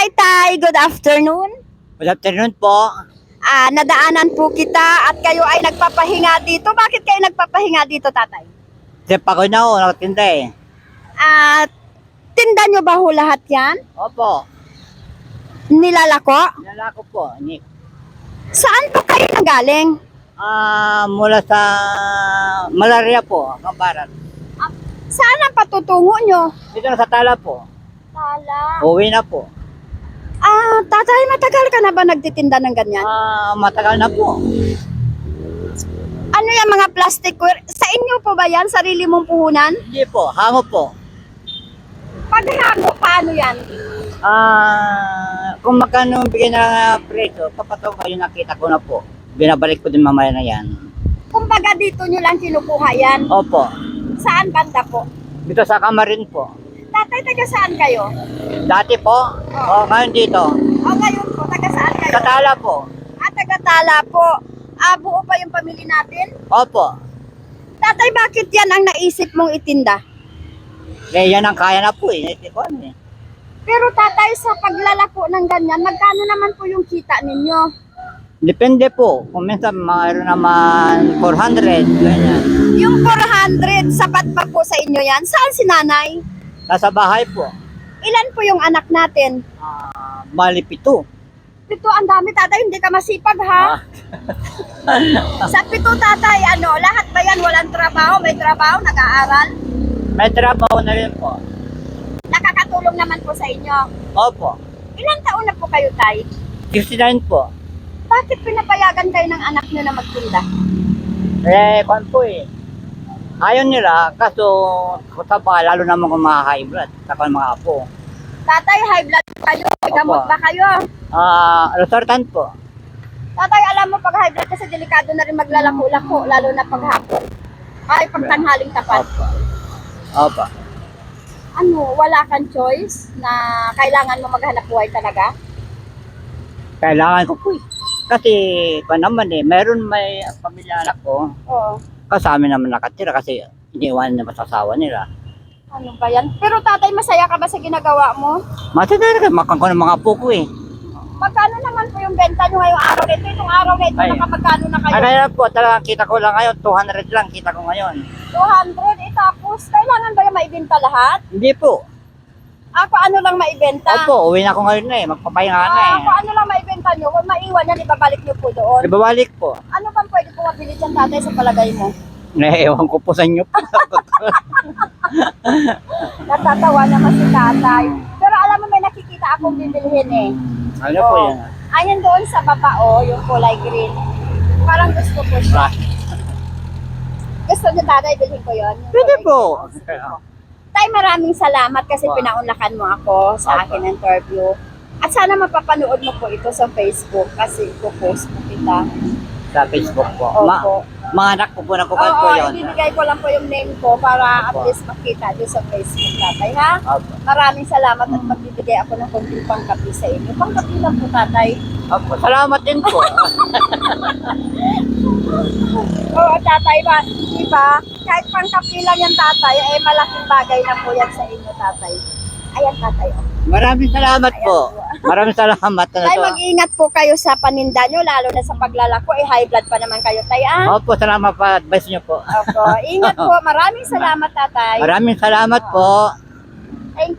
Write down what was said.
Hi, Tay. Good afternoon. Good afternoon po. Nadaanan po kita at kayo ay nagpapahinga dito. Bakit kayo nagpapahinga dito, Tatay? Kasi pagod na ako, nakatinda eh. Tinda nyo ba ho lahat yan? Opo. Nilalako? Nalako po. Saan po kayo nanggaling? Mula sa malaria po, Kabarat. Saan ang patutungo nyo? Dito na sa Tala po. Tala. Uwi na po. Tatay, matagal ka na ba nagtitinda ng ganyan? Matagal na po. Ano yung mga plasticware? Sa inyo po ba yan? Sarili mong puhunan? Hindi po, hango po. Paghango, paano yan? Kung magkano bigay na preso, kapataw kayo nakita ko na po. Binabalik ko din mamaya na yan. Kumbaga dito nyo lang kinukuha yan. Opo. Saan banda po? Dito sa Kamarin po. Tatay, taga saan kayo? Dati po, ngayon dito. Ngayon po, taga saan kayo? Sa Tala po. Taga Tala po. Buo pa yung pamilya natin? Opo. Tatay, bakit yan ang naisip mong itinda? Kaya yan ang kaya na po eh. Hindi ko ano eh. Pero tatay, sa paglalako ng ganyan, magkano naman po yung kita ninyo? Depende po. Kung minsan mayroon naman 400. Ganyan. Yung 400, sapat pa po sa inyo yan? Saan si nanay? Nasa bahay po. Ilan po yung anak natin? Bali 7. Pito, ang dami tatay, hindi ka masipag ha? Sa pito tatay, lahat ba yan walang trabaho? May trabaho, nag-aaral? May trabaho na rin po. Nakakatulong naman po sa inyo. Opo. Ilang taon na po kayo, tay? 69 po. Bakit pinapayagan kayo ng anak nyo na magtinda? Kung po eh. Ayaw nila, kaso sa bahay, lalo naman kung mga high blood, saka mga apo. Tatay, high blood kayo? May gamot ba kayo? Resortan po. Tatay, alam mo pag high blood kasi delikado na rin maglalako-lako, lalo na paghapon. Ay, pagtanghaling tapat. Opo. Wala kang choice na kailangan mo maghanap buhay talaga? Kailangan ko po eh. Kasi, pa naman eh, may pamilya anak ko, Oo. kasama naman nakatira kasi iniwan na masasawa nila. Ano ba yan? Pero tatay, masaya ka ba sa ginagawa mo? Matanda makang ko ng mga puko eh. Magkano naman po yung benta nyo ngayong araw nito? Itong araw nito, Ay. nakapagkano na kayo? Kaya po, talagang kita ko lang ngayon, 200 lang kita ko ngayon. 200, tapos kailangan ba yung maibenta lahat? Hindi po. Ano lang maibenta? Opo, uwi na ako ngayon na eh, magpapahinga na eh. Ano lang maibenta nyo? Huwag maiwan yan, ibabalik nyo po doon. Ibabalik po. Ano bang pwede po mabili dyan tatay sa palagay mo? Ewan ko po sa inyo po. Natatawa naman si tatay. Pero alam mo, may nakikita akong bibilhin eh. Ano po yan? Ayan doon sa baba, yung kulay green. Parang gusto ko siya. Gusto niyo tatay, bilhin ko yun? Yung Pwede kulay po. green. Tay, maraming salamat kasi pinaunlakan mo ako sa akin interview. At sana mapapanood mo po ito sa Facebook kasi ipo-post mo kita. Sa Facebook po. Opo. Mga anak ko po nakukuha po Oo, yun. ibibigay ko lang po yung name ko para at Opo. least makita doon sa Facebook tatay, ha? Opo. Maraming salamat at magbibigay ako ng konting pangkapi sa inyo. Pangkapi lang po tatay. Opo. Salamat din po. Oo, tatay ba? Diba? Kahit pangkapi lang yan tatay, malaking bagay na po yan sa inyo tatay. Ayan tatay. Maraming salamat po. Maraming salamat. Tay, mag-ingat po kayo sa paninda nyo, lalo na sa paglalako. High blood pa naman kayo, tay, Opo, salamat pa. Advice niyo po. Opo, ingat po. Maraming salamat, tatay. Maraming salamat po. Thank you.